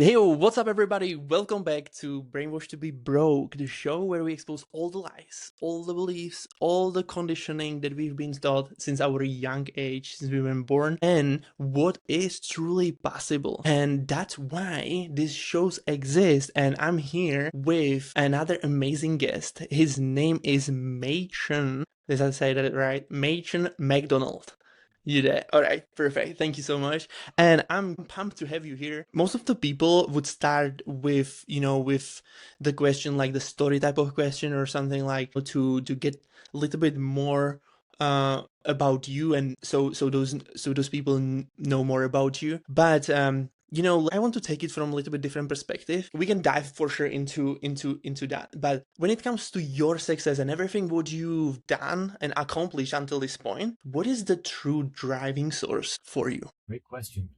Hey, what's up, everybody? Welcome back to Brainwash to be Broke, the show where we expose all the lies, all the beliefs, all the conditioning that we've been taught since our young age, since we were born, and what is truly possible. And that's why these shows exist. And I'm here with another amazing guest. His name is Machen. Did I say that right? Machen MacDonald. You there? All right, perfect. Thank you so much. And I'm pumped to have you here. Most of the people would start with, with the question like the story type of question or something like to get a little bit more about you, and so those people know more about you. But I want to take it from a little bit different perspective. We can dive for sure into that. But when it comes to your success and everything what you've done and accomplished until this point, what is the true driving source for you? Great question.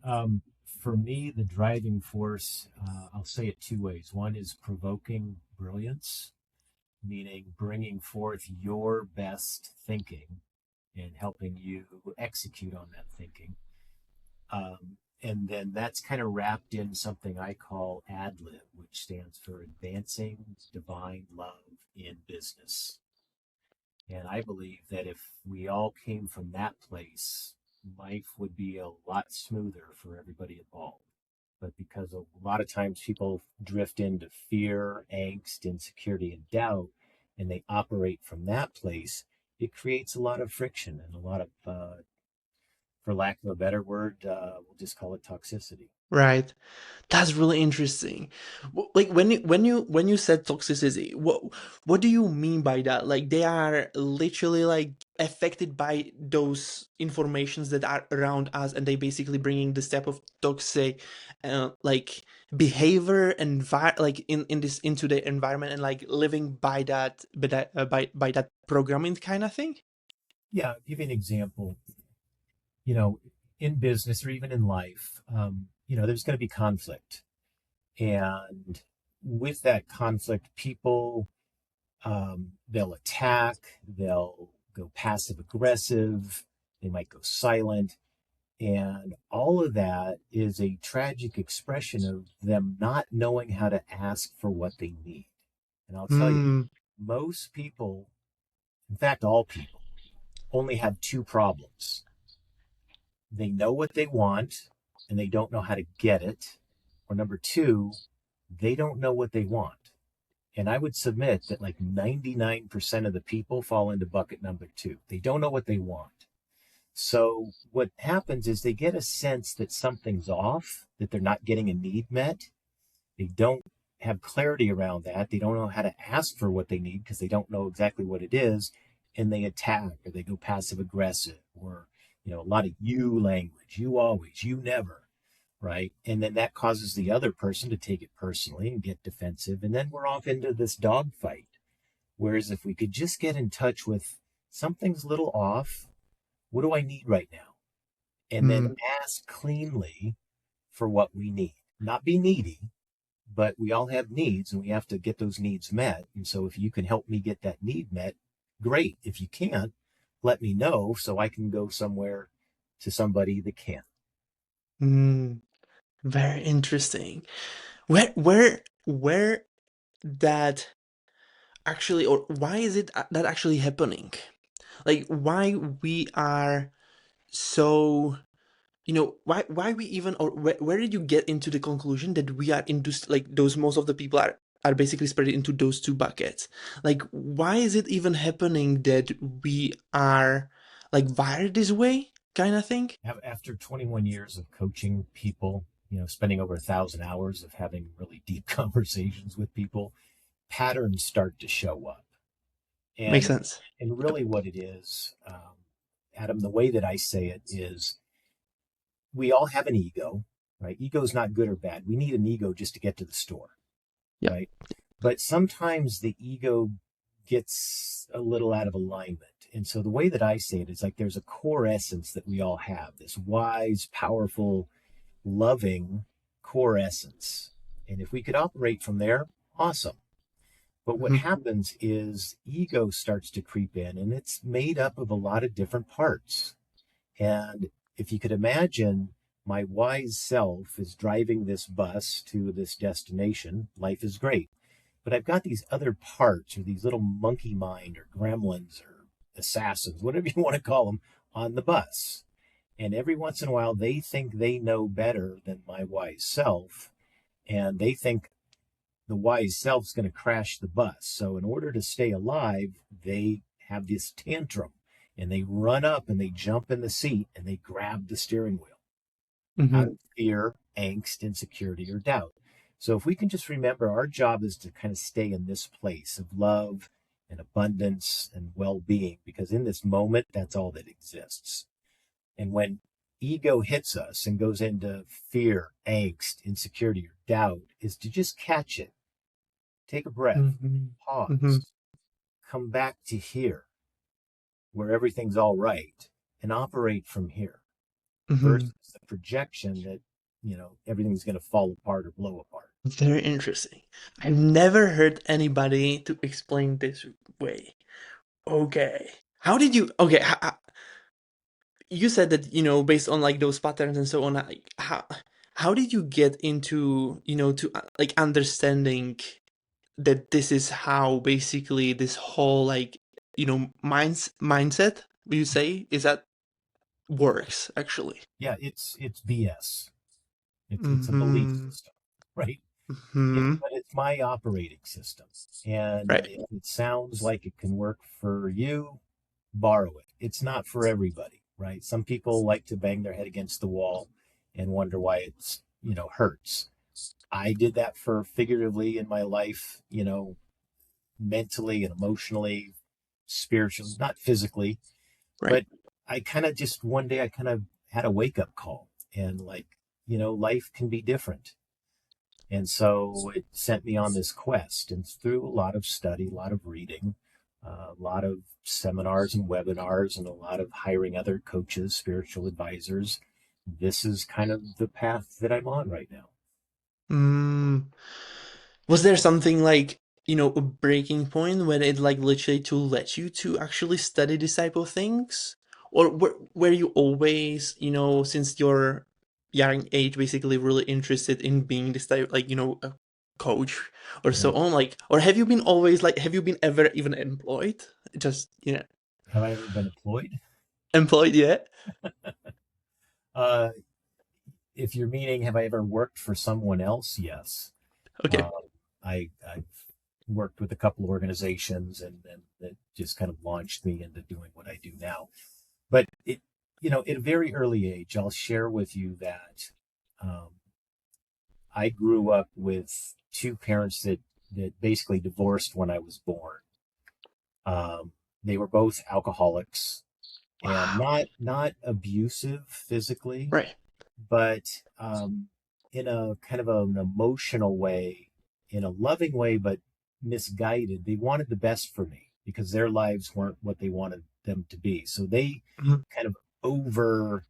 For me, the driving force, I'll say it two ways. One is provoking brilliance, meaning bringing forth your best thinking and helping you execute on that thinking. And then that's kind of wrapped in something I call ADLIB, which stands for Advancing Divine Love in Business. And I believe that if we all came from that place, life would be a lot smoother for everybody involved. But because a lot of times people drift into fear, angst, insecurity, and doubt, and they operate from that place, it creates a lot of friction and a lot of, for lack of a better word, we'll just call it toxicity. Right. That's really interesting. Like when you said toxicity, what do you mean by that? Like they are literally like affected by those informations that are around us, and they basically bringing this type of toxic, like behavior and like in this into the environment, and like living by that programming kind of thing. Yeah, I'll give you an example. You know, in business or even in life, there's going to be conflict. And with that conflict, people they'll attack, they'll go passive aggressive, they might go silent. And all of that is a tragic expression of them not knowing how to ask for what they need. And I'll tell you, Hmm. most people, in fact, all people, only have two problems. They know what they want and they don't know how to get it. Or number two, they don't know what they want. And I would submit that like 99% of the people fall into bucket number two. They don't know what they want. So what happens is they get a sense that something's off, that they're not getting a need met. They don't have clarity around that. They don't know how to ask for what they need because they don't know exactly what it is. And they attack or they go passive aggressive or, a lot of you language, you always, you never, right? And then that causes the other person to take it personally and get defensive. And then we're off into this dogfight. Whereas if we could just get in touch with something's a little off, what do I need right now? And then Hmm. ask cleanly for what we need. Not be needy, but we all have needs and we have to get those needs met. And so if you can help me get that need met, great. If you can't, let me know so I can go somewhere to somebody that can. Hmm. Very interesting. Where that actually, or why is it that actually happening? Like why we are so, why we even, or where did you get into the conclusion that we are into like those, most of the people are basically spread into those two buckets? Like why is it even happening that we are like wired this way kind of thing? After 21 years of coaching people, spending over 1,000 hours of having really deep conversations with people, patterns start to show up. Makes And sense. and Yep. really what it is, Adam, the way that I say it is we all have an ego, right? Ego is not good or bad. We need an ego just to get to the store, Yep. right? But sometimes the ego gets a little out of alignment. And so the way that I say it is like there's a core essence that we all have, this wise, powerful, loving core essence. And if we could operate from there, awesome. But what Mhm. happens is ego starts to creep in and it's made up of a lot of different parts. And if you could imagine My wise self is driving this bus to this destination. Life is great. But I've got these other parts, or these little monkey mind or gremlins or assassins, whatever you want to call them, on the bus. And every once in a while, they think they know better than my wise self. And they think the wise self's going to crash the bus. So, in order to stay alive, they have this tantrum and they run up and they jump in the seat and they grab the steering wheel out Mm-hmm. of fear, angst, insecurity, or doubt. So if we can just remember our job is to kind of stay in this place of love and abundance and well being, because in this moment, that's all that exists. And when ego hits us and goes into fear, angst, insecurity, or doubt, is to just catch it, take a breath, Mm-hmm. Mm-hmm. pause, come back to here where everything's all right, and operate from here Mm-hmm. versus the projection that, everything's going to fall apart or blow apart. Very interesting. I've never heard anybody to explain this way. Okay. How did you? Okay, you said that based on like those patterns and so on. Like, how did you get into to like understanding that this is how basically this whole like mindset you say is that works actually? Yeah, it's BS. It's a belief Mm-hmm. system, right? Mm-hmm. But it's my operating system. And Right. if it sounds like it can work for you, borrow it. It's not for everybody, right? Some people like to bang their head against the wall and wonder why it's, hurts. I did that for figuratively in my life, mentally and emotionally, spiritually, not physically, Right. but I kind of just one day I kind of had a wake up call and like, life can be different. And so it sent me on this quest. And through a lot of study, a lot of reading, a lot of seminars and webinars, and a lot of hiring other coaches, spiritual advisors, this is kind of the path that I'm on right now. Mm. Was there something like, a breaking point when it like literally to let you to actually study this type of things? Or were you always, since your young age, basically really interested in being this type, like, a coach or so Right. on? Like, or have you been always like, have you been ever even employed? Just, Have I ever been employed? employed yet? Uh, if you're meaning, have I ever worked for someone else? Yes. Okay. Um, I've worked with a couple of organizations and that just kind of launched me into doing what I do now. But at a very early age, I'll share with you that um, I grew up with two parents that basically divorced when I was born. They were both alcoholics and Wow. not abusive physically, Right. but in a kind of an emotional way, in a loving way, but misguided. They wanted the best for me because their lives weren't what they wanted them to be. So they Mhm. kind of over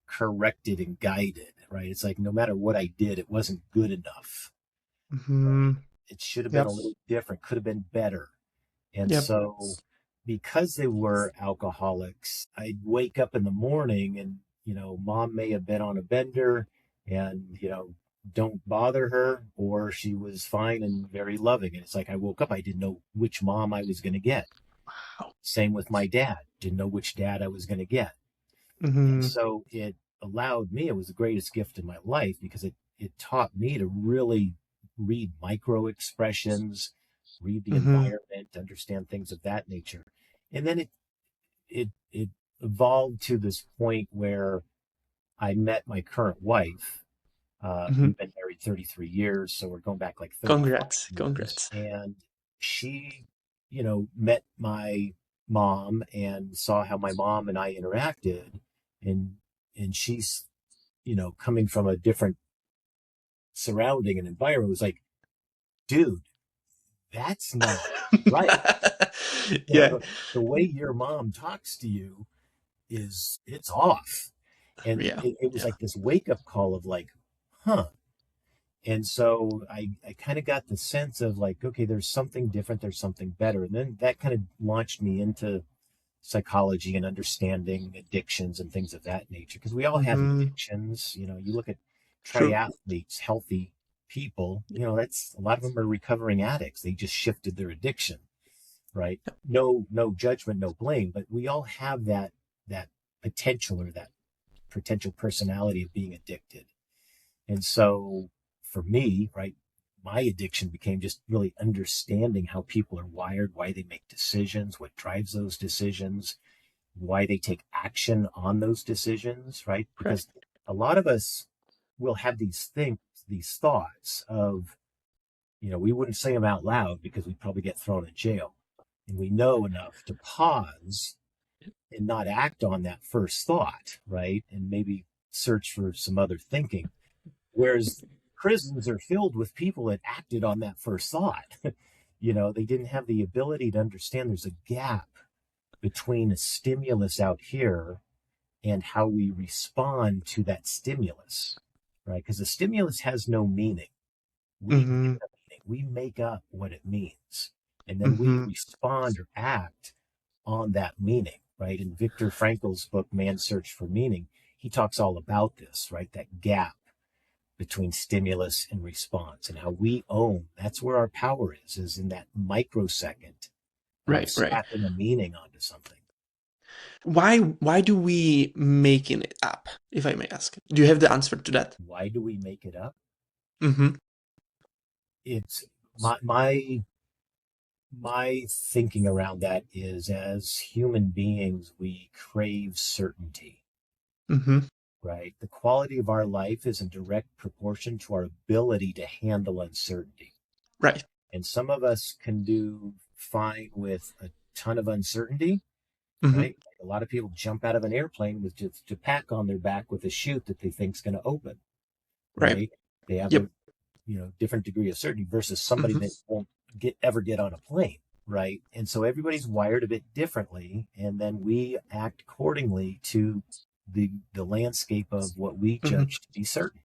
corrected and guided, right? It's like no matter what I did, it wasn't good enough. Mhm. It should have been a Yep. little different, could have been better. And Yep. so, because they were alcoholics, I'd wake up in the morning and, mom may have been on a bender and, don't bother her, or she was fine and very loving. And it's like I woke up, I didn't know which mom I was going to get. Wow. Same with my dad, didn't know which dad I was going to get. And Mhm. so it allowed me, it was the greatest gift in my life because it taught me to really read micro expressions, read the Mhm. environment, understand things of that nature. And then it evolved to this point where I met my current wife. Mhm. We've been married 33 years, so we're going back like 35 Congrats. years. Congrats. And she, met my mom and saw how my mom and I interacted. And and she's, coming from a different surrounding and environment, was like, dude, that's not right. Yeah. The way your mom talks to you it's off. And Yeah. it was Yeah. like this wake up call of like, huh. And so I kind of got the sense of like, okay, there's something different, there's something better. And then that kind of launched me into psychology and understanding addictions and things of that nature, because we all have Mm-hmm. addictions. You look at True. triathletes, healthy people, that's a lot of them are recovering addicts. They just shifted their addiction, right? No judgment, no blame, but we all have that potential, or that potential personality of being addicted. And so for me, right, my addiction became just really understanding how people are wired, why they make decisions, what drives those decisions, why they take action on those decisions, right? Right. Because a lot of us will have these thoughts of, we wouldn't say them out loud because we'd probably get thrown in jail. And we know enough to pause and not act on that first thought, right? And maybe search for some other thinking. Whereas prisons are filled with people that acted on that first thought. They didn't have the ability to understand there's a gap between a stimulus out here and how we respond to that stimulus, right? Because the stimulus has no meaning. We give Mm-hmm. it a meaning. We make up what it means. And then we Mm-hmm. respond or act on that meaning, right? In Viktor Frankl's book, Man's Search for Meaning, he talks all about this, right? That gap between stimulus and response, and how we own, that's where our power is in that microsecond of Right. Right. slapping a meaning onto something. Why do we making it up, if I may ask? Do you have the answer to that? Why do we make it up? Mm-hmm. It's my thinking around that is, as human beings, we crave certainty, Mm-hmm. right? The quality of our life is in direct proportion to our ability to handle uncertainty. Right. And some of us can do fine with a ton of uncertainty, Mm-hmm. right? Like a lot of people jump out of an airplane with just a pack on their back with a chute that they think is going to open, Right. right? They have a Yep. different degree of certainty versus somebody Mm-hmm. that won't ever get on a plane, right? And so everybody's wired a bit differently, and then we act accordingly to the landscape of what we Mm-hmm. judge to be certain.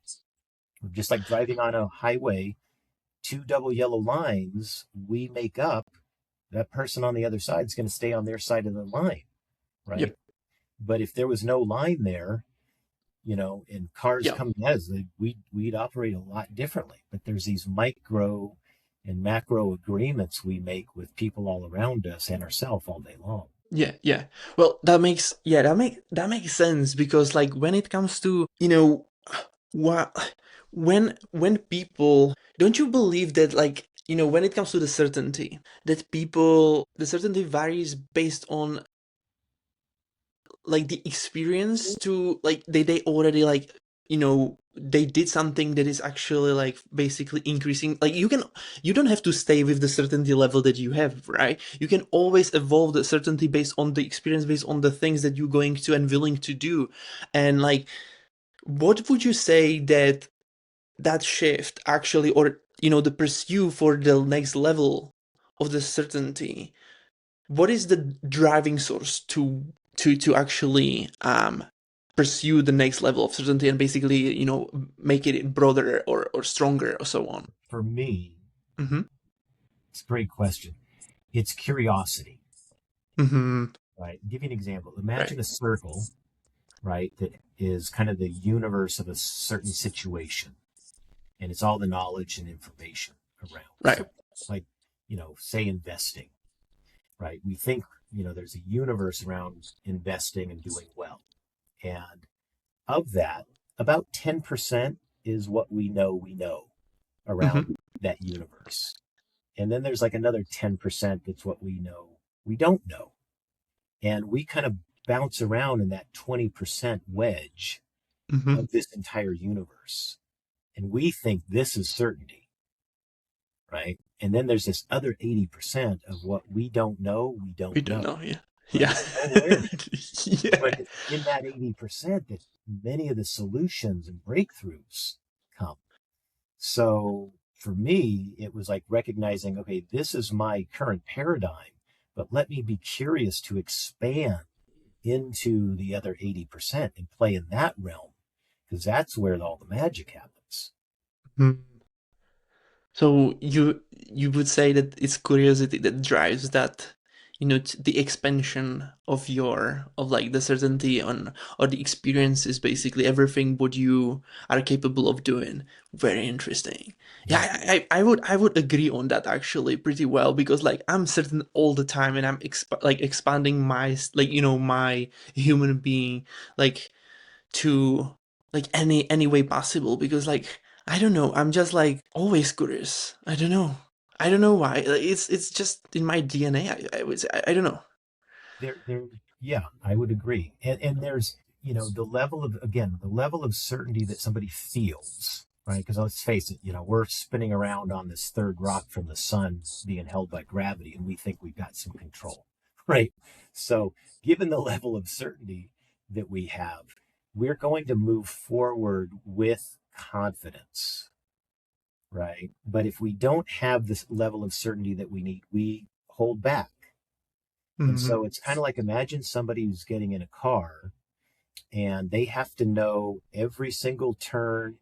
Just like driving on a highway, two double yellow lines, we make up that person on the other side is going to stay on their side of the line, right? Yep. But if there was no line there, and cars Yeah. coming at us, we'd operate a lot differently. But there's these micro and macro agreements we make with people all around us and ourselves all day long. Yeah, yeah. Well, that makes sense because like when it comes to, what when people don't you believe that like, when it comes to the certainty that the certainty varies based on like the experience to like they already like they did something that is actually like basically increasing like you don't have to stay with the certainty level that you have, right? You can always evolve the certainty based on the experience, based on the things that you're going to and willing to do. And like, what would you say that shift actually, or the pursue for the next level of the certainty, what is the driving source to actually pursue the next level of certainty and basically make it broader or stronger or so on? For me, Mm-hmm. it's a great question. It's curiosity, Mm-hmm. right? I'll give you an example. Right. Imagine a circle, right, that is kind of the universe of a certain situation, and it's all the knowledge and information around. Right. So, like, say investing, right? We think, there's a universe around investing and doing well. And of that, about 10% is what we know Mm-hmm. around that universe. And then there's like another 10% that's what we know we don't know. And we kind of bounce around in that 20% wedge Mm-hmm. of this entire universe. And we think this is certainty, right? And then there's this other 80% of what we don't know, we We don't don't know, know. Yeah. Yeah. right? No awareness. Yeah. But it's in that 80% that many of the solutions and breakthroughs come. So for me, it was like recognizing, okay, this is my current paradigm, but let me be curious to expand into the other 80% and play in that realm, because that's where all the magic happens. Mhm. So you would say that it's curiosity that drives that, the expansion of your of like the certainty on or the experiences, basically everything what you are capable of doing. Very interesting. Yeah, Yeah. I would agree on that actually pretty well, because like I'm certain all the time, and I'm expanding my my human being, like, to like any way possible, because like I don't know, I'm just like always curious. I don't know why. Like, it's just in my DNA. I would say, I don't know. There, yeah, I would agree. And there's, the level of, again, the level of certainty that somebody feels, right? Because let's face it, we're spinning around on this third rock from the sun being held by gravity, and we think we've got some control, right? So, given the level of certainty that we have, we're going to move forward with confidence, right? But if we don't have this level of certainty that we need, we hold back. And Hmm. so it's kind of like, imagine somebody who's getting in a car and they have to know every single turn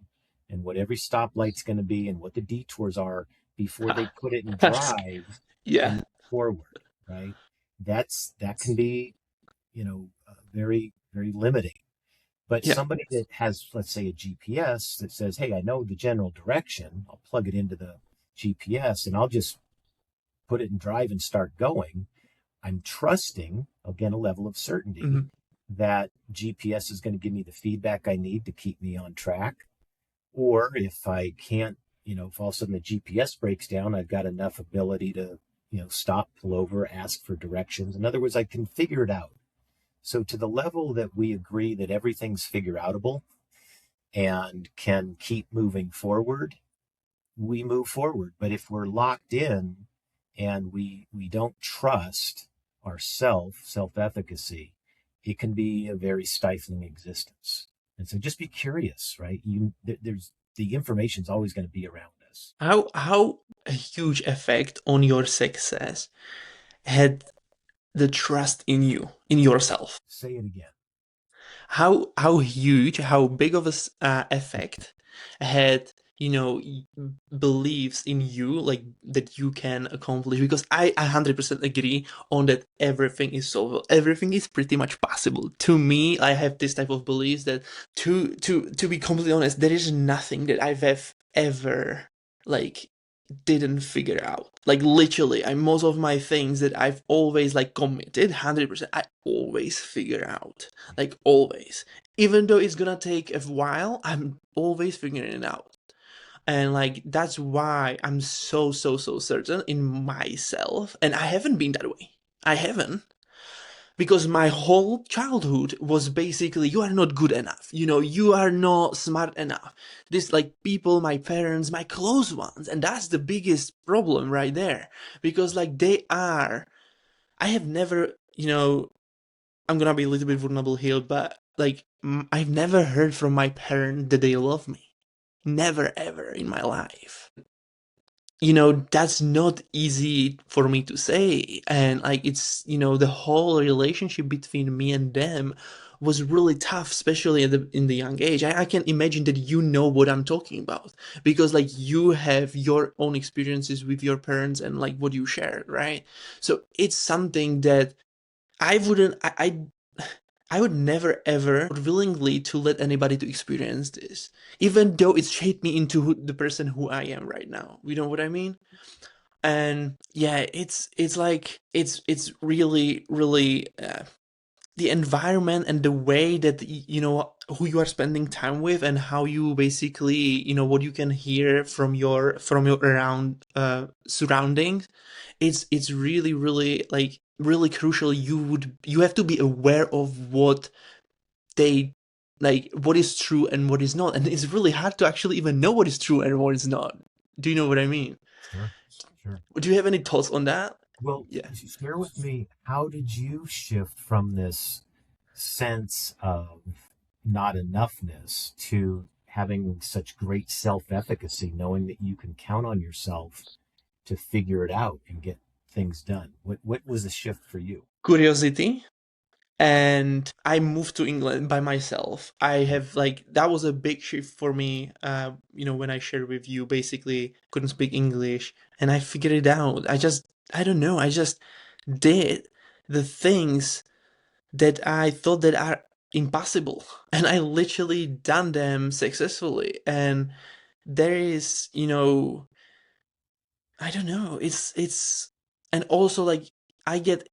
and what every stoplight's going to be and what the detours are before they put it in drive and Yeah, move forward, right? That can be, very, very limiting. But yeah. somebody that has, let's say, a GPS that says, hey, I know the general direction, I'll plug it into the GPS and I'll just put it in drive and start going. I'm trusting, again, a level of certainty Hmm. that GPS is going to give me the feedback I need to keep me on track. Or if I can't, if all of a sudden the GPS breaks down, I've got enough ability to, stop, pull over, ask for directions. In other words, I can figure it out. So to the level that we agree that everything's figure outable and can keep moving forward, we move forward. But if we're locked in and we don't trust our self-efficacy, it can be a very stifling existence. And so just be curious, right? There's the information's always going to be around us. How a huge effect on your success had the trust in you, in yourself? Say it again. How huge, how big of a effect had, beliefs in you, like that you can accomplish? Because I 100% agree on that. Everything is solvable, everything is pretty much possible. To me, I have this type of beliefs that, to be completely honest, there is nothing that I've have ever, like, didn't figure out. Like literally, I most of my things that I've always like committed 100%, I always figure out. Like always. Even though it's gonna take a while, I'm always figuring it out. And like that's why I'm so certain in myself. And I haven't been that way. I haven't, because my whole childhood was basically, you are not good enough, you are not smart enough. This, like, people, my parents, my close ones, and that's the biggest problem right there. Because like they are, I have never, I'm gonna be a little bit vulnerable here, but like, I've never heard from my parent that they love me. Never ever in my life. That's not easy for me to say. And like, it's, the whole relationship between me and them was really tough, especially in the young age. I can imagine that you know what I'm talking about, because like you have your own experiences with your parents and like what you shared, right? So it's something that I wouldn't I would never ever willingly to let anybody to experience this, even though it's shaped me into the person who I am right now. You know what I mean? And yeah, it's like it's really the environment and the way that who you are spending time with, and how you basically, what you can hear from your around surroundings. It's really like really crucial. You have to be aware of what they, like, what is true and what is not, and it's really hard to actually even know what is true and what is not. Do you know what I mean? Sure, sure. Do you have any thoughts on that? Well, Yeah. share with me, how did you shift from this sense of not enoughness to having such great self efficacy, knowing that you can count on yourself to figure it out and get things done? What was the shift for you? Curiosity. And I moved to England by myself. I have, like, that was a big shift for me. When I shared with you, basically couldn't speak English, and I figured it out. I don't know. I just did the things that I thought that are impossible, and I literally done them successfully. And there is, I don't know, and also like I get,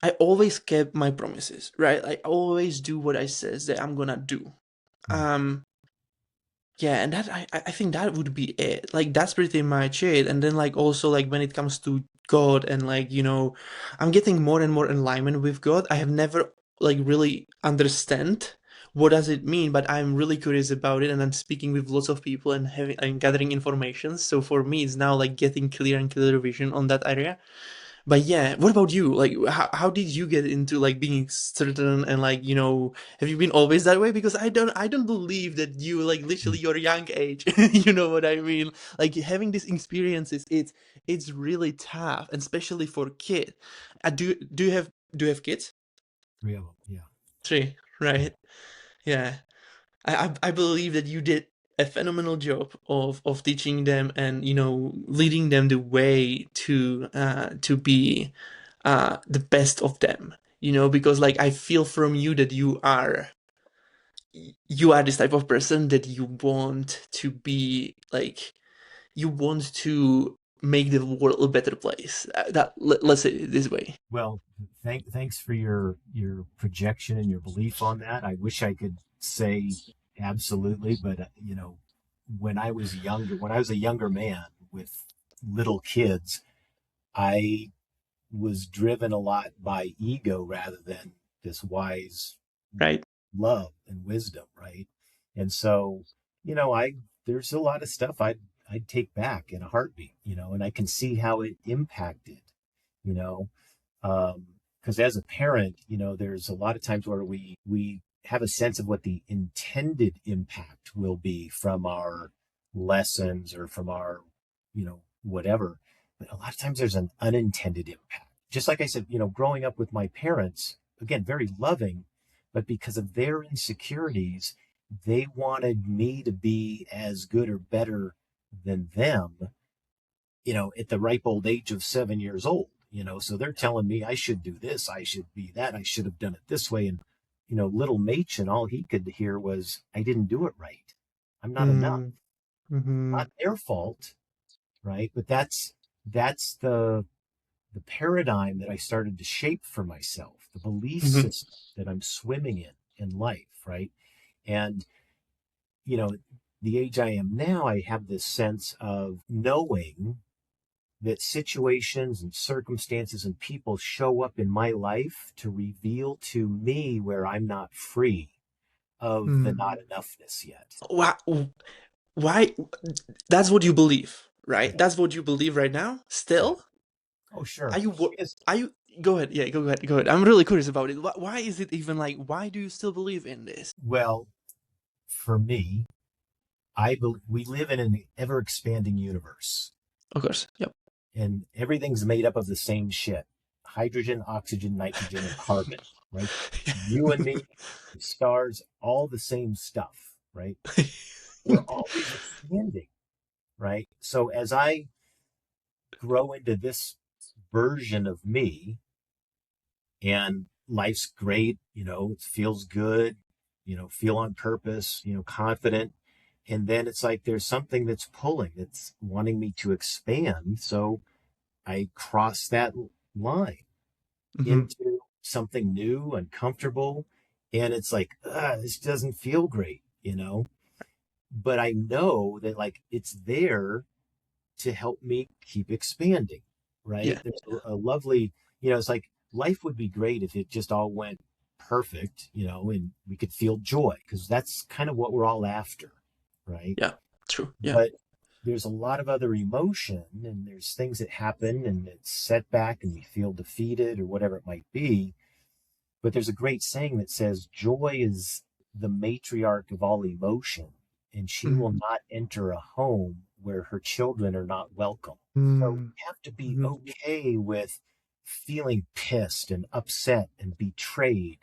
I always kept my promises, right? I always do what I says that I'm gonna do. Right. Um, Yeah, and that I think that would be it. Like that's pretty much it. And then like also like when it comes to God and like, I'm getting more and more alignment with God. I have never like really understand what does it mean, but I'm really curious about it and I'm speaking with lots of people and having and gathering information. So for me it's now like getting clear and clear vision on that area. But yeah, what about you? Like, how did you get into like being certain and like, have you been always that way? Because I don't believe that you like literally your young age, you know what I mean? Like having these experiences, it's really tough, and especially for kid. Do you have kids? 3 of them. Yeah. Three, Yeah. right? Yeah. I believe that you did a phenomenal job of teaching them and leading them the way to be the best of them, because like I feel from you that you are this type of person that you want to be like, you want to make the world a better place. Let's say it this way. Well, thanks for your projection and your belief on that. I wish I could say absolutely, but when I was a younger man with little kids, I was driven a lot by ego rather than this wise Right. love and wisdom, right? And so, I there's a lot of stuff I'd take back in a heartbeat, and I can see how it impacted, you know, because as a parent, there's a lot of times where we have a sense of what the intended impact will be from our lessons or from our, whatever. But a lot of times there's an unintended impact. Just like I said, growing up with my parents, again, very loving, but because of their insecurities, they wanted me to be as good or better than them, at the ripe old age of 7 years old, so they're telling me I should do this, I should be that, I should have done it this way. And, little Machen, all he could hear was, I didn't do it right. I'm not enough. Mm, mm-hmm, Not their fault, right? But that's the paradigm that I started to shape for myself, the belief mm-hmm, system that I'm swimming in life, right? And, you know, the age I am now, I have this sense of knowing that situations and circumstances and people show up in my life to reveal to me where I'm not free of the not mm. enoughness yet. Why? That's what you believe, right? Yeah. That's what you believe right now. Yeah. Still, Oh, are sure. you? Because, Are you? Go ahead. Yeah, go ahead. Go ahead. I'm really curious about it. Why is it even like? Why do you still believe in this? well, for me, we live in an ever expanding universe, Of course. Yep. and everything's made up of the same shit: hydrogen, oxygen, nitrogen, and carbon, right? You and me, the stars, all the same stuff, right? We're always expanding, right? So as I grow into this version of me, and life's great, it feels good, feel on purpose, confident. And then it's like there's something that's pulling, that's wanting me to expand. So I cross that line Hmm. into something new, uncomfortable. And it's like, this doesn't feel great. But I know that like it's there to help me keep expanding, right? Yeah. There's a lovely, it's like life would be great if it just all went perfect, and we could feel joy because that's kind of what we're all after, right? Yeah. True. Yeah. But there's a lot of other emotion and there's things that happen and it's setback and we feel defeated or whatever it might be. But there's a great saying that says, joy is the matriarch of all emotion, and she will Mm-hmm. not enter a home where her children are not welcome. So we have to be Mm-hmm. okay with feeling pissed and upset and betrayed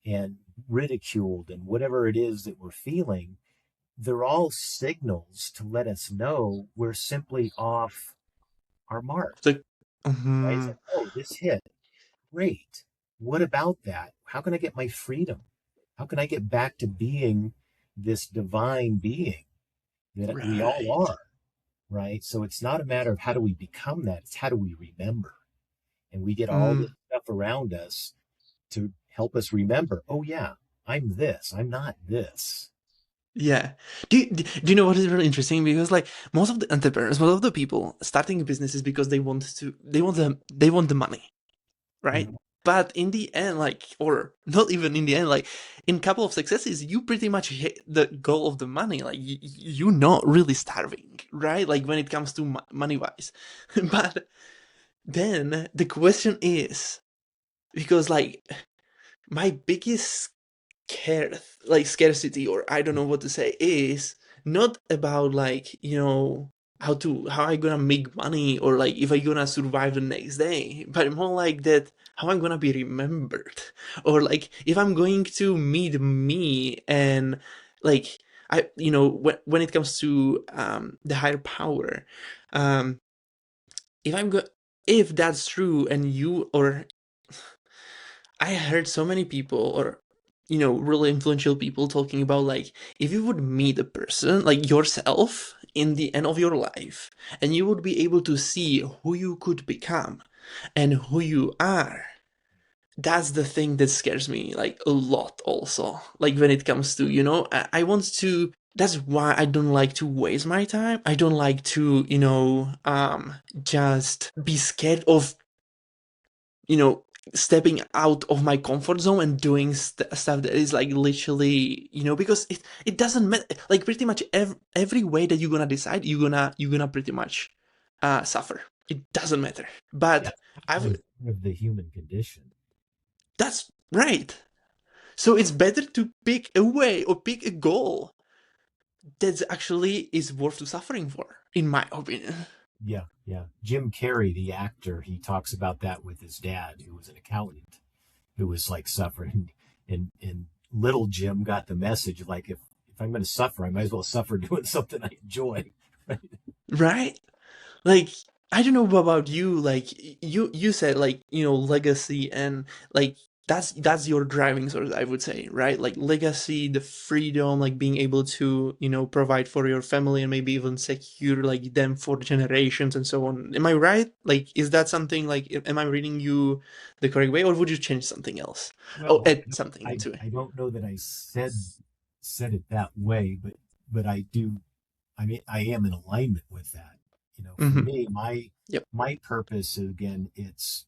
and ridiculed and whatever it is that we're feeling. They're all signals to let us know we're simply off our mark. right? It's Mhm. like, oh, this hit. Great. What about that? How can I get my freedom? How can I get back to being this divine being that we all Right. are, right? So it's not a matter of how do we become that, it's how do we remember. And we get all this Mm. stuff around us to help us remember, oh, yeah, I'm this, I'm not this. Yeah. Do you know what is really interesting? Because like most of the entrepreneurs, most of the people starting a business is because they want the money, right? Mhm. But in the end, like, or not even in the end, like, in couple of successes, you pretty much hit the goal of the money. Like, you're not really starving, right? Like when it comes to money wise. But then the question is because like my biggest care like scarcity, or I don't know what to say, is not about like, how I gonna make money, or like if I gonna survive the next day, but more like that how I'm gonna be remembered, or like if I'm going to meet me, and like when it comes to the higher power, um if I'm go if that's true, and you or I heard so many people, or really influential people, talking about like if you would meet a person like yourself in the end of your life, and you would be able to see who you could become and who you are. That's the thing that scares me like a lot also. Like when it comes to, I want to that's why I don't like to waste my time. I don't like to, just be scared of you know stepping out of my comfort zone and doing stuff that is like literally, because it doesn't matter. Like pretty much every way that you're gonna decide, you're gonna pretty much suffer. It doesn't matter. Yeah, But that I've is part of the human condition. that's right. So it's better to pick a way or pick a goal that actually is worth the suffering for, in my opinion. Yeah, yeah. Jim Carrey, the actor, he talks about that with his dad, who was an accountant, who was like suffering. And little Jim got the message like, if I'm going to suffer, I might as well suffer doing something I enjoy. Right. Like I don't know about you, like you said, like legacy, and like that's your driving source, I would say, right? Like legacy, the freedom, like being able to provide for your family, and maybe even secure like them for generations and so on. Am I right? Like is that something, like am I reading you the correct way, or would you change something else? Oh, Well, add something into it. I don't know that I said it that way, but I do. I mean, I am in alignment with that. For Mm-hmm. me, Yep. my purpose again, it's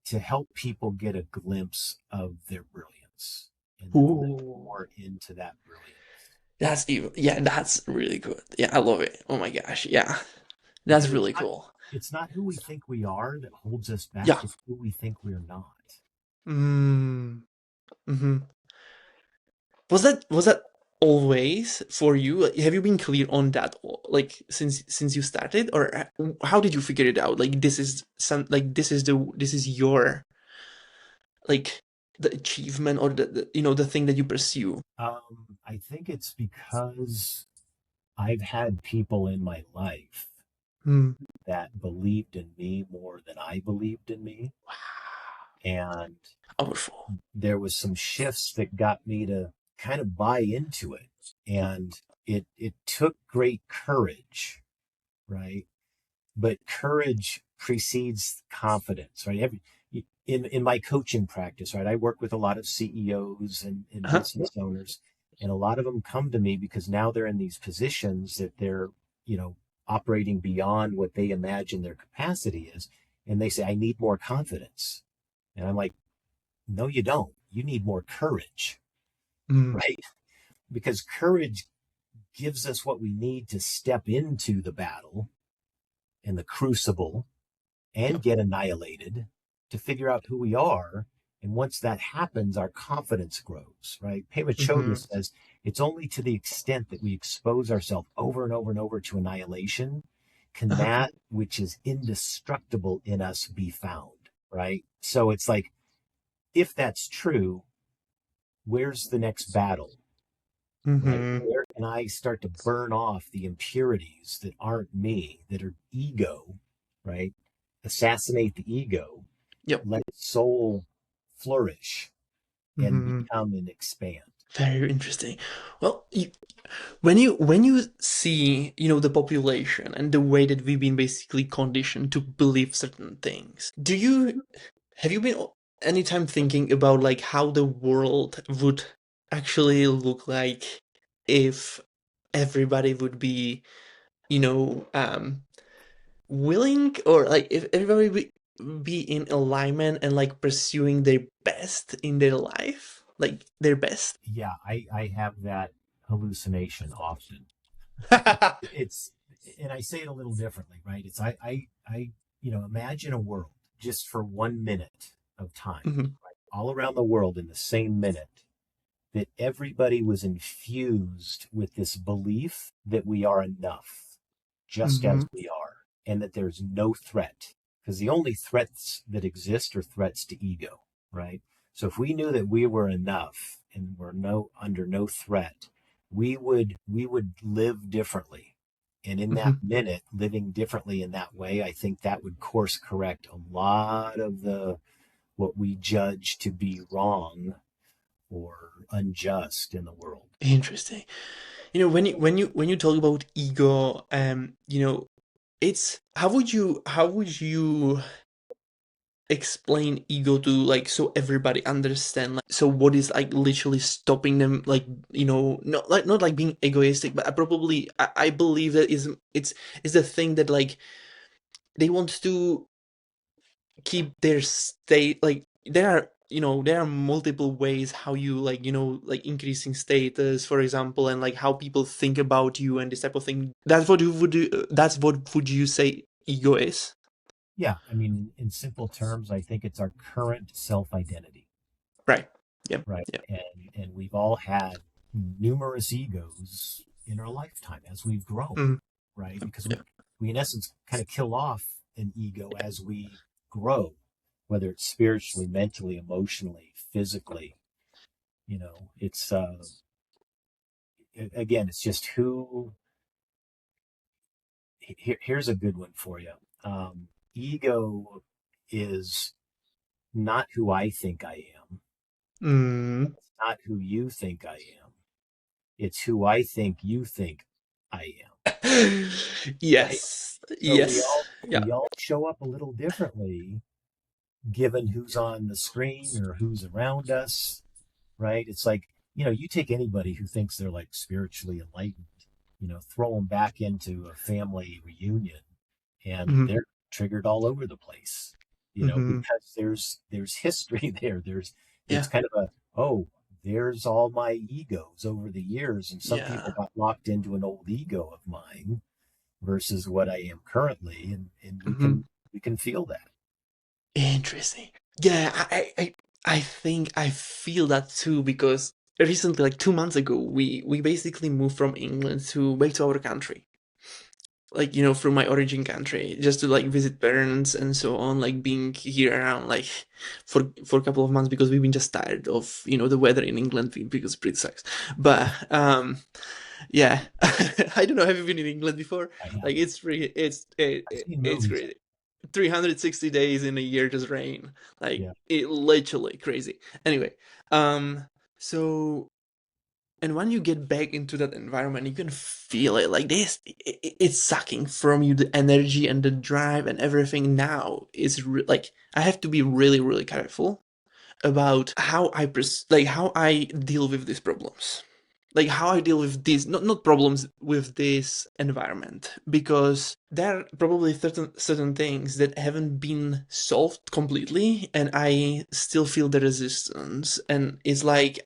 to help people get a glimpse of their brilliance and then live Ooh. more into that brilliance. That's even, yeah, that's really good. Yeah, I love it. Oh my gosh. Yeah. That's Because really cool. it's not who we think we are that holds us back, Yeah. it's who we think we're not. Mm. Hmm. Was that always for you? Like, have you been clear on that, like since you started, or how did you figure it out? Like this is your like the achievement, or the thing that you pursue. I think it's because I've had people in my life Mm. that believed in me more than I believed in me. And Powerful. there was some shifts that got me to kind of buy into it. And it took great courage, right? But courage precedes confidence, right? In my coaching practice, right? I work with a lot of CEOs and Uh-huh. business owners, and a lot of them come to me because now they're in these positions that they're, you know, operating beyond what they imagine their capacity is. And they say, I need more confidence. And I'm like, no, you don't. You need more courage, Mm. right? Because courage gives us what we need to step into the battle and the crucible and Yep. get annihilated to figure out who we are. And once that happens, our confidence grows, right? Pema Chodron Hmm. says it's only to the extent that we expose ourselves over and over and over to annihilation can Uh-huh. that which is indestructible in us be found, right? So it's like, if that's true, where's the next battle, right? Hmm. Where can I start to burn off the impurities that aren't me, that are ego, right? assassinate the ego, Yep. let its soul flourish and Hmm. become and expand. Very interesting. Well, when you see, the population and the way that we've been basically conditioned to believe certain things, have you been anytime thinking about like how the world would actually look like if everybody would be, you know, willing, or like if everybody be in alignment and like pursuing their best in their life, like their best? Yeah, I have that hallucination often. It's, and I say it a little differently, right? It's imagine a world just for 1 minute of time, Mhm, right? All around the world in the same minute, that everybody was infused with this belief that we are enough, just as mhm, we are, and that there's no threat. Because the only threats that exist are threats to ego, right? So if we knew that we were enough and were under no threat, we would live differently. And in that mhm. minute, living differently in that way, I think that would course correct a lot of the what we judge to be wrong or unjust in the world. Interesting. When you talk about ego, it's how would you explain ego to, like, so everybody understand, like, so what is like literally stopping them, like, not like being egoistic, but I believe that is the thing that, like, they want to keep their state, like, there are multiple ways how you, like, like increasing status, for example, and like how people think about you and this type of thing. That's what would you say ego is? Yeah, I mean, in simple terms, I think it's our current self identity, Right. Yep. right? Yep. And we've all had numerous egos in our lifetime as we've grown, Mhm. right? Yep. Because we Yep. we in essence kind of kill off an ego as we grow, whether it's spiritually, mentally, emotionally, physically. It's again, it's just who. Here's a good one for you. Ego is not who I think I am. Mm. It's not who you think I am. It's who I think you think I am. Right? Yes. So we Yes. all Yeah. we all show up a little differently given who's on the screen or who's around us, right? It's like, you take anybody who thinks they're like spiritually enlightened, throw them back into a family reunion and Hmm. they're triggered all over the place, Hmm. because there's history there. It's Yeah. kind of there's all my egos over the years, and some people Yeah. got locked into an old ego of mine versus what I am currently, and we Hmm. can we can feel that. Interesting. Yeah, I think I feel that too, because recently, like 2 months ago, we basically moved from England to back to our country, like, from my origin country, just to like visit parents and so on, like being here around, like, for a couple of months, because we've been just tired of, the weather in England, because it pretty sucks. But yeah, I don't know. Have you been in England before? I Like, haven't. it's pretty. I've seen It's movies. crazy. 360 days in a year just rain. Like, Yeah. it literally crazy. Anyway, so, and when you get back into that environment, you can feel it. Like this, it's sucking from you the energy and the drive and everything. Now is like, I have to be really, really careful about how like how I deal with these problems, like how I deal with these, not problems, with this environment, because there are probably certain things that haven't been solved completely, and I still feel the resistance. And it's like,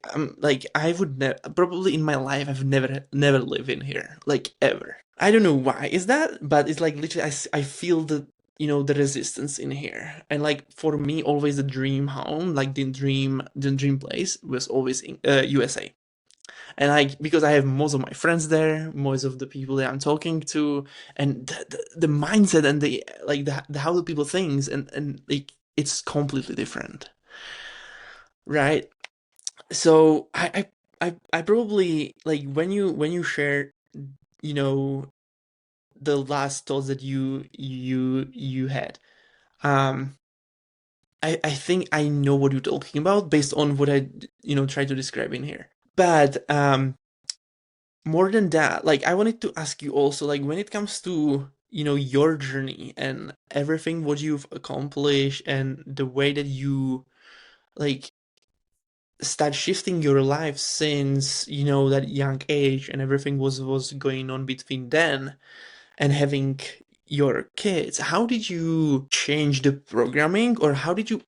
I would never, probably in my life, I've never live in here, like, ever. I don't know why is that, but it's like literally I feel the resistance in here. And like, for me, always the dream home, like the dream place was always in USA. And like, because I have most of my friends there, most of the people that I'm talking to, and the mindset and the, like, the how do people things, and like, it's completely different, right? So I probably, like, when you share, you know the last thoughts that you had, Um, I think I know what you're talking about based on what I try to describe in here. But more than that, like I wanted to ask you also, like when it comes to your journey and everything what you've accomplished and the way that you like start shifting your life since that young age and everything was going on between then and having your kids, how did you change the programming, or how did you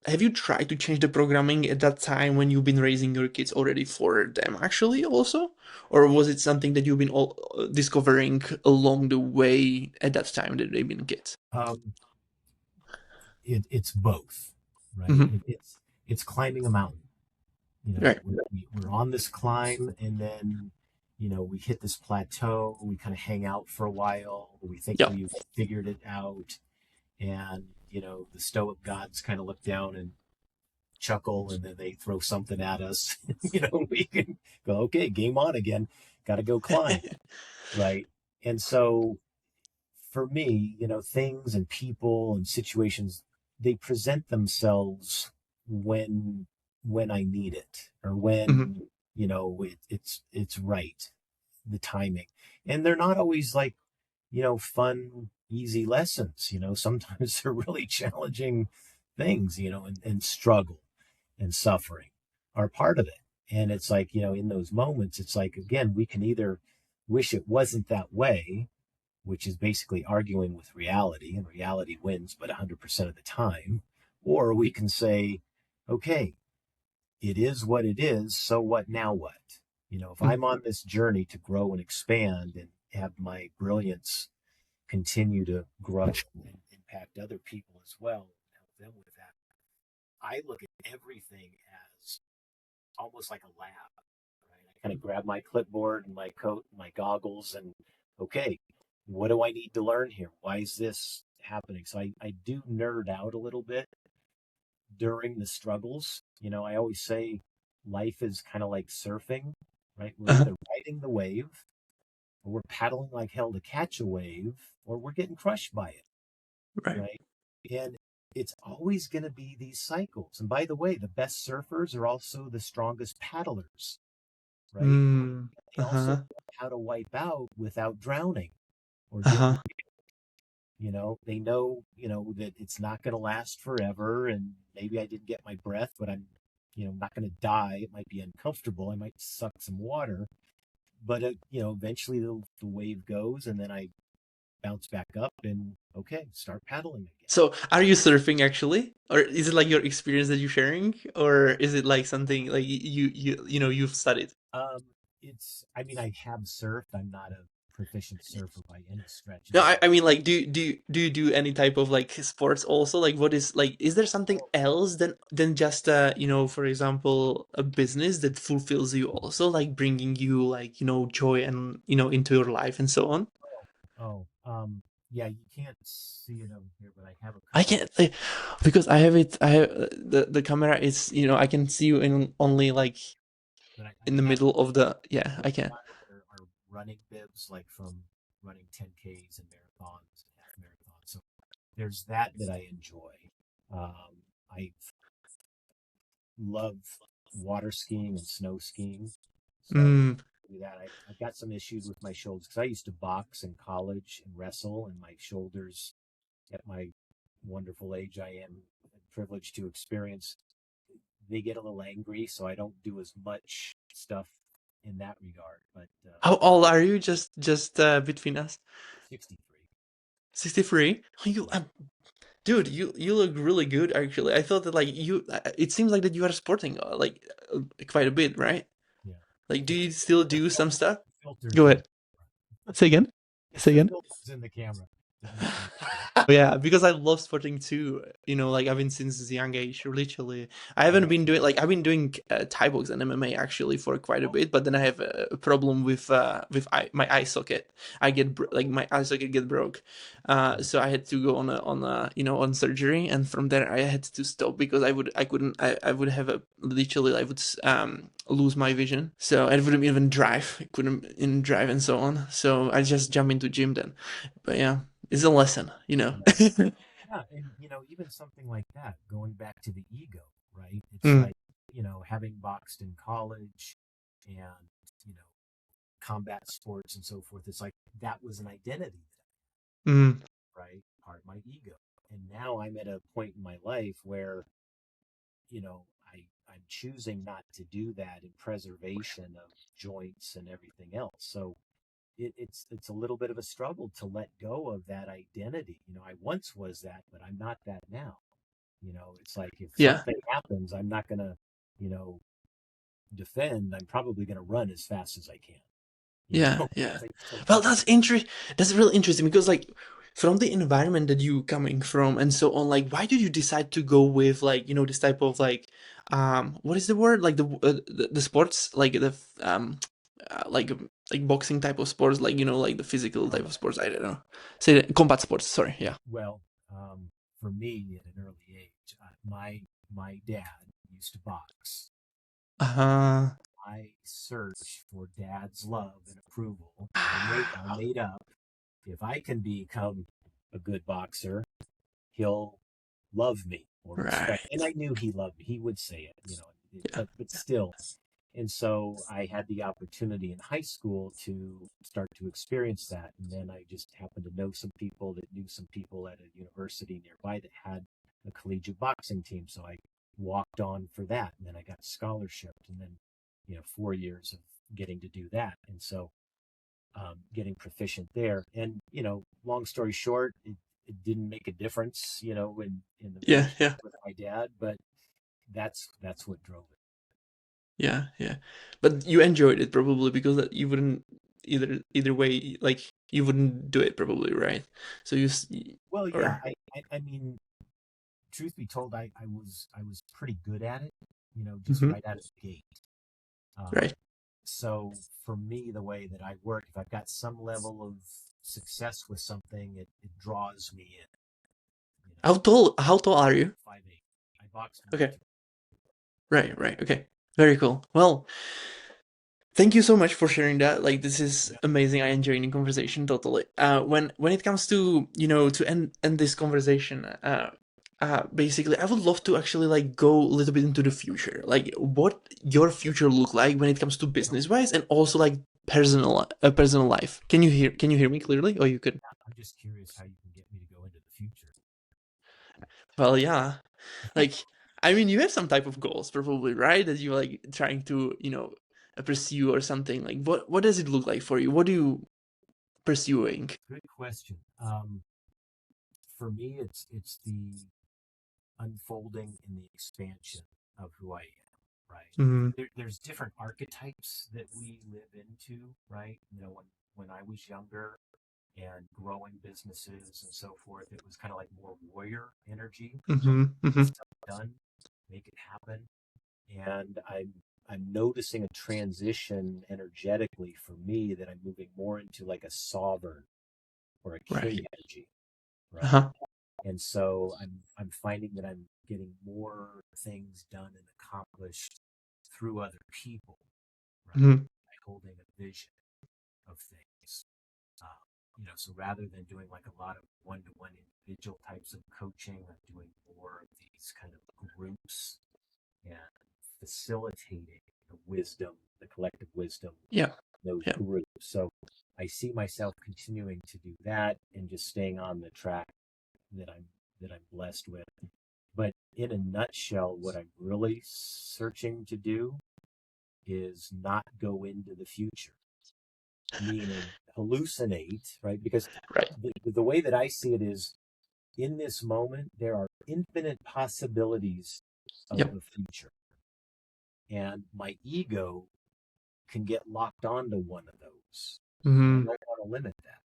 have you tried to change the programming at that time when you've been raising your kids already for them actually also? Or was it something that you've been all discovering along the way at that time that they've been kids? Um, it's both, right? Hmm. It's climbing a mountain. Right. We're on this climb, and then we hit this plateau. We kind of hang out for a while. We think Yeah. we've figured it out, and the stoic gods kind of look down and chuckle, and then they throw something at us. We can go, okay, game on again. Got to go climb, right? And so for me, things and people and situations, they present themselves when I need it, or Hmm. when it's right, the timing. And they're not always like fun, easy lessons. Sometimes they're really challenging things. And struggle and suffering are part of it. And it's like, in those moments, it's like, again, we can either wish it wasn't that way, which is basically arguing with reality, and reality wins, but 100% of the time. Or we can say, okay, it is what it is. So what now? What? If I'm on this journey to grow and expand and have my brilliance continue to grow and impact other people as well, help them with that, I look at everything as almost like a lab. Right? I kind of grab my clipboard and my coat and my goggles, and okay, what do I need to learn here? Why is this happening? So I do nerd out a little bit during the struggles. I always say life is kind of like surfing, right? We're Uh-huh. either riding the wave, or we're paddling like hell to catch a wave, or we're getting crushed by it, Right. right? And it's always going to be these cycles. And by the way, the best surfers are also the strongest paddlers, right? Mm. They also Uh-huh. know how to wipe out without drowning or getting, Uh-huh. they know, that it's not going to last forever. And maybe I didn't get my breath, but I'm, not going to die. It might be uncomfortable. I might suck some water, but, eventually the wave goes, and then I bounce back up and okay, start paddling again. So, are you surfing actually, or is it like your experience that you're sharing, or is it like something like you've studied? Um, I mean, I have surfed. I'm not a proficient surfer by any stretch of No, the I mean like do you do any type of like sports also? Like what is like is there something else than just for example a business that fulfills you also, like bringing you like joy and into your life and so on? Oh, yeah, you can't see it over here, but I have a I couple. can't like, because I have the camera is I can see you in only like But in I the have middle of the, a yeah, I can. lot that are running bibs, like from running 10Ks and marathons and half marathons. So there's that I enjoy. I love water skiing and snow skiing. So Mm. do that. I've got some issues with my shoulders because I used to box in college and wrestle, and my shoulders, at my wonderful age I am privileged to experience, they get a little angry. So I don't do as much stuff in that regard. But How old are you, just between us? 63. 63? Oh, you Yeah. dude, you look really good actually. I thought that like it seems like that you are sporting quite a bit, right? Yeah. Like do It's you still do some stuff? filters Go in the ahead. Say again. it's Say the again. filters in the camera that make me. Oh, yeah, because I love sporting too. Like I've been since a young age. Literally, I haven't Yeah. been doing like I've been doing Thai box and MMA actually for quite a Oh, bit, but then I have a problem with my eye socket. I get like my eye socket get broke, yeah. so I had to go on on surgery, and from there I had to stop because I couldn't I would have a literally I would lose my vision, so I wouldn't even drive. I couldn't even drive and so on. So I just jump into gym then, but yeah. It's a lesson. Yeah. Yeah, and even something like that, going back to the ego, right? It's Mm, like, having boxed in college and, you know, combat sports and so forth. It's like that was an identity, mm, right? Part of my ego. And now I'm at a point in my life where, I'm choosing not to do that in preservation of joints and everything else. So it's a little bit of a struggle to let go of that identity. I once was that, but I'm not that now. It's like if yeah. something happens, I'm not going to, you know, defend. I'm probably going to run as fast as I can, Yeah, yeah. because I just don't Well, think I'm. that's really interesting because like from the environment that you coming from and so on, like why did you decide to go with like, this type of like what is the word? Like the sports like like boxing type of sports, like like the physical type Um, of sports. I don't know. Say combat sports, sorry. Yeah. well, for me, at an early age, my dad used to box, and Uh-huh. I searched for dad's love and approval. I Ah, made up, if I can become a good boxer, he'll love me or respect. And right. I knew he loved me. He would say it, Yeah. but still. And so I had the opportunity in high school to start to experience that. And then I just happened to know some people that knew some people at a university nearby that had a collegiate boxing team. So I walked on for that. And then I got scholarship. And then, 4 years of getting to do that. And so getting proficient there. And, long story short, it didn't make a difference, in the Yeah, relationship yeah. with my dad, but that's what drove it. Yeah, yeah. But you enjoyed it probably because that you wouldn't either way like you wouldn't do it probably, right? So Well, yeah, or I mean, truth be told, I was pretty good at it, just Mhm. right out of the gate. Um, Right. so for me, the way that I work, if I've got some level of success with something, it draws me in. How tall are I'm you? 5'8". I boxed Okay. 102. Right, right. Okay. Very cool. Well, thank you so much for sharing that. Like this is Yeah. amazing. I enjoyed the conversation totally. When it comes to, to end this conversation, basically I would love to actually like go a little bit into the future. Like what your future look like when it comes to Well, business wise and also like personal life. Can you hear me clearly? Or you could yeah, I'm just curious how you can get me to go into the future. well yeah. Like I mean you have some type of goals probably, right? That you like trying to, pursue or something. Like what does it look like for you? What do you pursuing? Good question. For me, it's the unfolding and the expansion of who I am, right? Mhm, There's different archetypes that we live into, right? When I was younger and growing businesses and so forth, it was kind of like more warrior energy, mhm, get mhm. stuff done, make it happen. And I'm noticing a transition energetically for me that I'm moving more into like a sovereign or a king Right. energy, right? Uh-huh. And so I'm finding that I'm getting more things done and accomplished through other people, right? Mhm. By holding a vision of things. So rather than doing like a lot of one-to-one individual types of coaching, I'm doing more of these kind of groups and facilitating the wisdom, the collective wisdom, Yeah. those Yeah. groups. So I see myself continuing to do that and just staying on the track that I'm blessed with. But in a nutshell, what I'm really searching to do is not go into the future, meaning hallucinate, right? Because Right. the way that I see it is in this moment, there are infinite possibilities of Yep. the future. And my ego can get locked onto one of those. And I Mhm. don't want to limit that,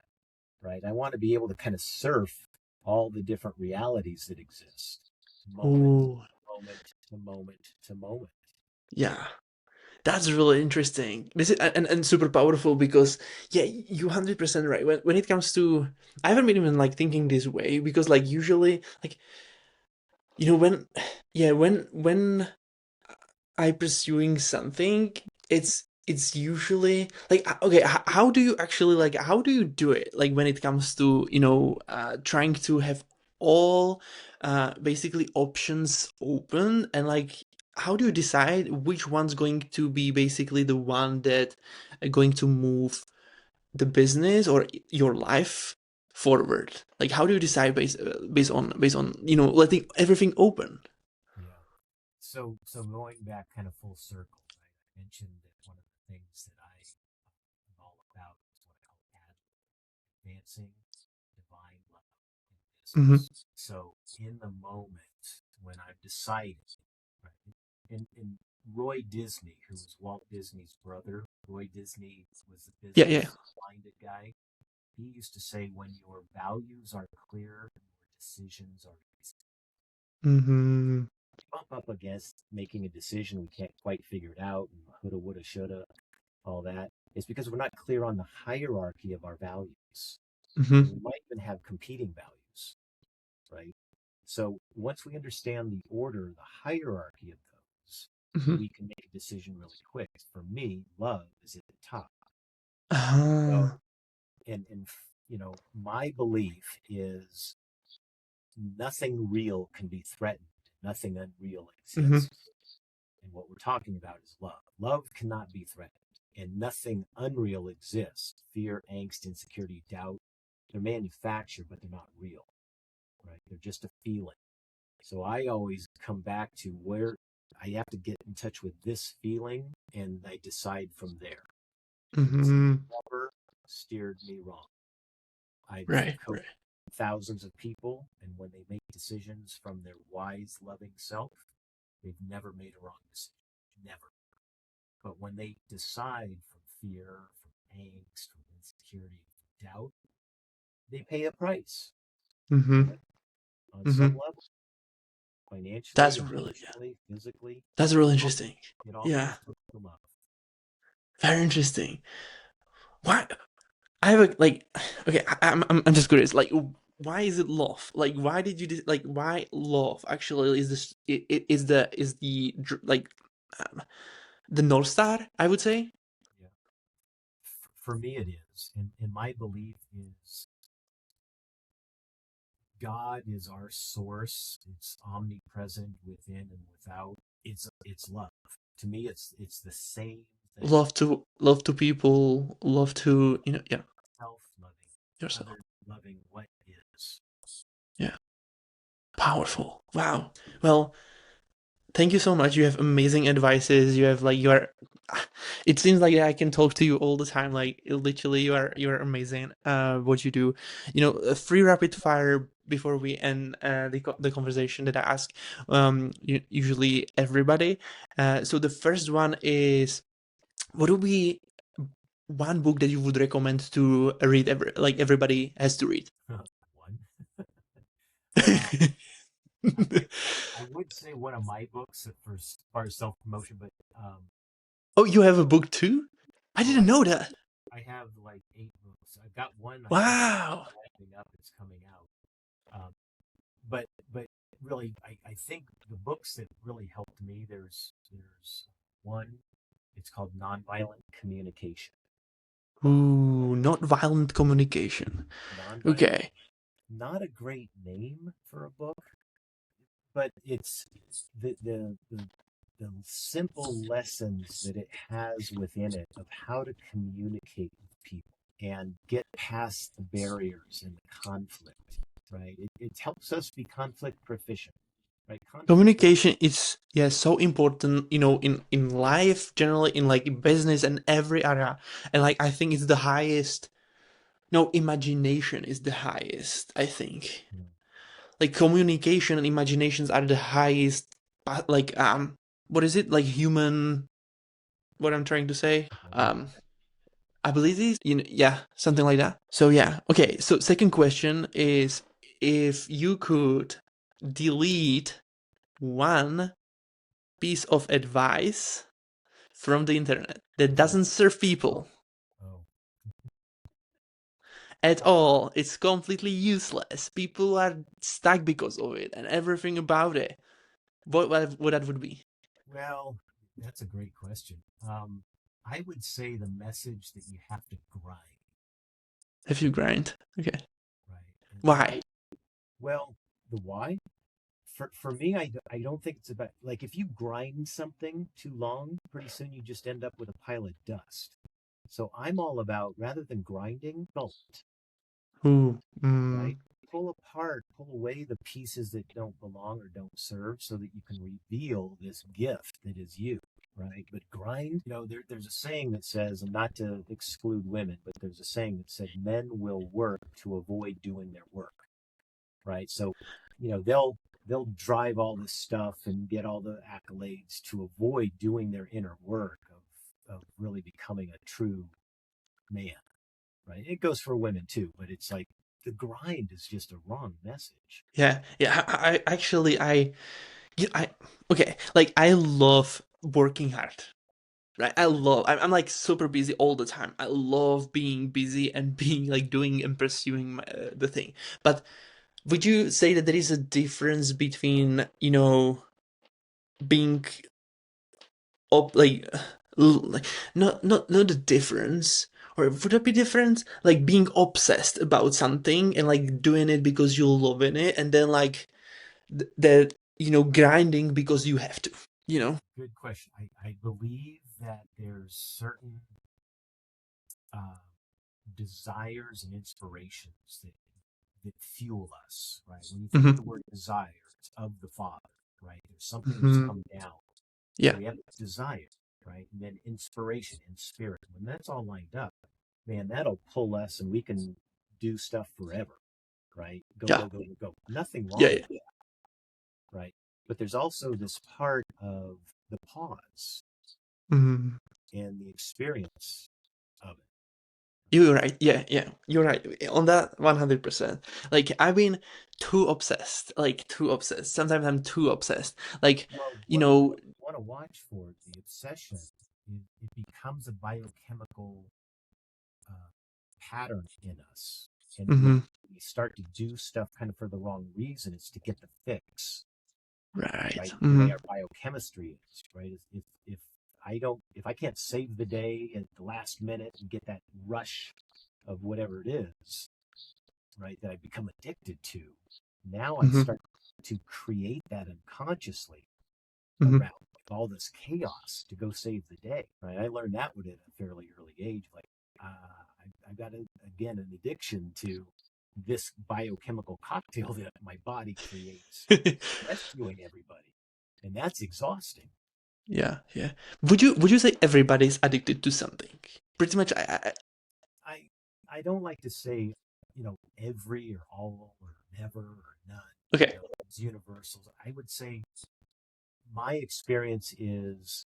right? I want to be able to kind of surf all the different realities that exist, moment Ooh. to moment to moment to moment. Yeah. That's really interesting. This is and super powerful because yeah, you 100% right. When it comes to I haven't been even like thinking this way because like usually like when yeah, when I pursuing something, it's usually like okay, how do you actually like how do you do it like when it comes to trying to have all basically options open, and like how do you decide which one's going to be basically the one that are going to move the business or your life forward? Like how do you decide based on letting everything open? Yeah. So going back kind of full circle, right? I mentioned that one of the things that I am all about is what I call advancing divine love in Mm-hmm. business. So in the moment when I've decided, right, in Roy Disney, who was Walt Disney's brother, Roy Disney was a Yeah, yeah. business minded guy. He used to say, when your values are clear, your decisions are easy. Mm-hmm. Bump up against making a decision, we can't quite figure it out, and coulda, woulda, shoulda, all that. It's because we're not clear on the hierarchy of our values. And Mm-hmm. we might even have competing values, right? So once we understand the order, the hierarchy of those, Mm-hmm. we can make a decision really quick. For me, love is at the top. So, Ah. and my belief is nothing real can be threatened. Nothing unreal Mm-hmm. exists. And what we're talking about is love. Love cannot be threatened, and nothing unreal exists. Fear, angst, insecurity, doubt, they're manufactured, but they're not real, right? They're just a feeling. So I always come back to where I have to get in touch with this feeling, and I decide from there. And it's Mm-hmm. never steered me wrong. I've Right, coached right. thousands of people, and when they make decisions from their wise, loving self, they've never made a wrong decision. Never. But when they decide from fear, from angst, from insecurity, from doubt, they pay a price, Mm-hmm. right? On Mm-hmm. some level, financially, That's really, yeah. emotionally, physically, That's really it all, interesting. it all Yeah, comes to love. very interesting. Why? I have a like. Okay, I'm just curious. Like, why is it love? Like, why did you like? Why love? Actually, is this is the um, the North Star? I would say. Yeah. For me, it is. And my belief is God is our source. It's omnipresent within and without. It's love. To me, it's the same thing. Love to people. Love to yeah, Self loving, yourself. other loving what is. Yeah, powerful. Wow. Well, thank you so much. You have amazing advices. You have like you are. It seems like I can talk to you all the time. Like literally, you are amazing. What you do, a free rapid fire before we end the conversation that I ask. Usually everybody. So the first one is, what would be one book that you would recommend to read? Everybody has to read. One. Uh, I, I, I would say one of my books for as far as self promotion, but Oh, you have a book too? I oh, didn't know that. I have like 8 books. I've got one. I think Wow. wrapping up. It's coming out. Um, but really, I think the books that really helped me. There's one. It's called Nonviolent Communication. Ooh, not violent communication. Nonviolent. Okay. Not a great name for a book, but it's the simple lessons that it has within it of how to communicate with people and get past the barriers and the conflict, right? It helps us be conflict proficient, right? Conflict is Communication is, yeah, so important, in life, generally in like business and every area. And like I think it's the highest. No, imagination is the highest, I think. you know, Like communication and imaginations are the highest, like what is it? Like human, what I'm trying to say? ability. Abilities, yeah, something like that. So yeah, okay. So second question is, if you could delete one piece of advice from the internet that Oh, doesn't serve people oh. at Uh, all, it's completely useless. People are stuck because of it and everything about it. What that would be? well, that's a great question. I would say the message that you have to grind, If you grind, okay. right? And Why? well, The why? For me, I don't think it's about, like, if you grind something too long, pretty soon you just end up with a pile of dust. So I'm all about, rather than grinding, don't, Ooh. right? Pull apart, pull away the pieces that don't belong or don't serve so that you can reveal this gift that is you, right? But grind, there's a saying that says, and not to exclude women, but there's a saying that said men will work to avoid doing their work, right? So, they'll drive all this stuff and get all the accolades to avoid doing their inner work of really becoming a true man, right? It goes for women too, but it's like the grind is just a wrong message. Yeah, yeah. I actually, yeah, okay. Like, I love working hard, right? I'm like super busy all the time. I love being busy and being like doing and pursuing the thing. But would you say that there is a difference between, being up, like, like, not the difference, or would that be different? Like being obsessed about something and like doing it because you love in it, and then like that, grinding because you have to, you know? Good question. I believe that there's certain uh, desires and inspirations that fuel us, right? When you think of Hmm. the word desire, it's of the Father, right? There's something that's Hmm. come down. So Yeah, we have desire, right? And then inspiration and spirit. When that's all lined up, man, that'll pull us and we can do stuff forever, right? Go, yeah, go, go, go, go. Nothing yeah, wrong yeah. with that, right? But there's also this part of the pause Hmm. and the experience of it. You're right. Yeah, yeah. You're right on that 100%. Like, I've been too obsessed. Like, too obsessed. Sometimes I'm too obsessed. Like, Well, you what know. you want to watch for, the obsession, it becomes a biochemical uh, pattern in us. And when Hmm. we start to do stuff kind of for the wrong reason, it's to get the fix, Right. right? The way Hmm. our biochemistry is, right? If I can't save the day at the last minute and get that rush of whatever it is, right, that I become addicted to, now I Hmm. start to create that unconsciously Hmm. around all this chaos to go save the day. Right? I learned that one at a fairly early age. Like, I've got again an addiction to this biochemical cocktail that my body creates, rescuing everybody, and that's exhausting. Yeah, yeah. Would you say everybody's addicted to something? Pretty much. I I don't like to say, every or all or never or none. Okay. It's universals. I would say my experience is,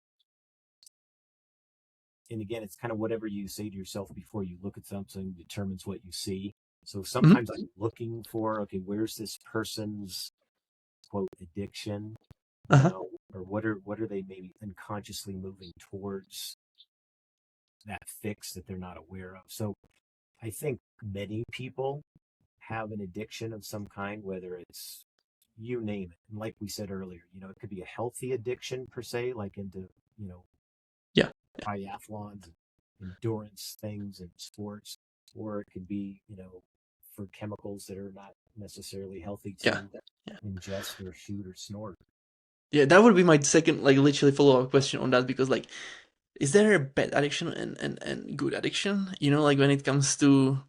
and again, it's kind of whatever you say to yourself before you look at something determines what you see. So Hmm. sometimes I'm looking for, okay, where's this person's quote addiction, Uh-huh. or what are they maybe unconsciously moving towards that fix that they're not aware of. So I think many people have an addiction of some kind, whether it's, you name it. And like we said earlier, it could be a healthy addiction per se, like into, you know, Yeah. triathlons and endurance things and sports, or it could be, for chemicals that are not necessarily healthy Yeah. to Yeah. ingest or shoot or snort. Yeah, that would be my second, like, literally follow-up question on that, because, like, is there a bad addiction and good addiction? Like when it comes to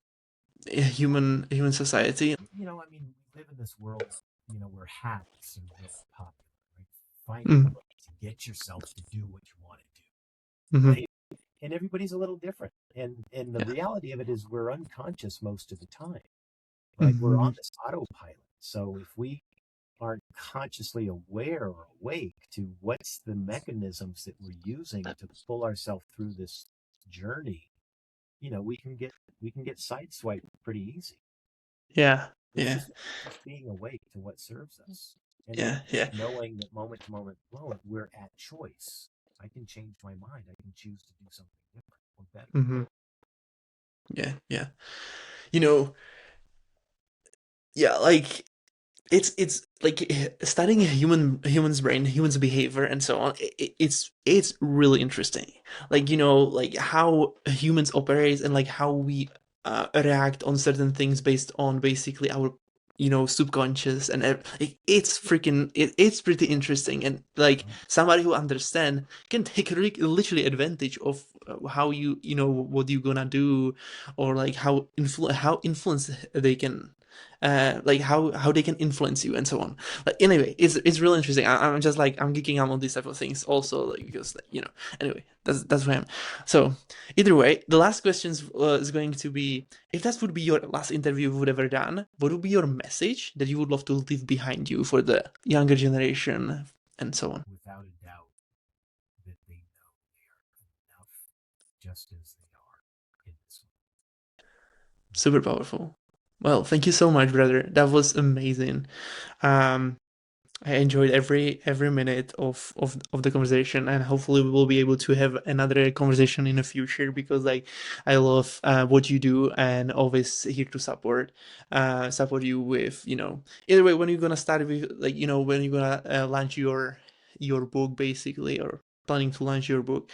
human society. I mean, we live in this world, where hacks are really popular, right? Finding Mm. ways to get yourself to do what you want to do, Hmm. right? And everybody's a little different. And the Yeah. reality of it is we're unconscious most of the time, right? We're Hmm. on this autopilot. So if we aren't consciously aware or awake to what's the mechanisms that we're using to pull ourselves through this journey, we can get sideswiped pretty easy. Yeah. It's Yeah. just being awake to what serves us, and then Yeah. Yeah. knowing that moment to moment moment we're at choice. I can change my mind. I can choose to do something different or better. Hmm. Yeah. Yeah. You know. Yeah. Like, it's like studying a human's brain, human's behavior, and so on. It's really interesting. Like, like how humans operate, and like how we react on certain things based on basically our subconscious, and it's freaking it's pretty interesting, and like somebody who understand can take literally advantage of how what you're gonna do, or like how influence they can like how they can influence you and so on. But anyway, it's really interesting. I'm just like I'm geeking out on these type of things also, like because anyway, that's where I am. So either way, the last question is going to be, if that would be your last interview you would ever done, what would be your message that you would love to leave behind you for the younger generation and so on? Without a doubt that they know they are enough just as they are in this one. Super powerful. Well, thank you so much, brother. That was amazing. Um, I enjoyed every minute of the conversation, and hopefully we will be able to have another conversation in the future, because like I love what you do, and always here to support you with either way when you're gonna start with, like when you're gonna launch your book basically, or planning to launch your book.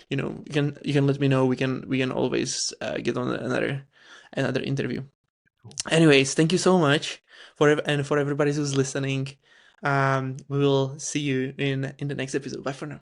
You can let me know. We can always get on another interview. Cool. Anyways, thank you so much for everybody who's listening. We will see you in the next episode. Bye for now.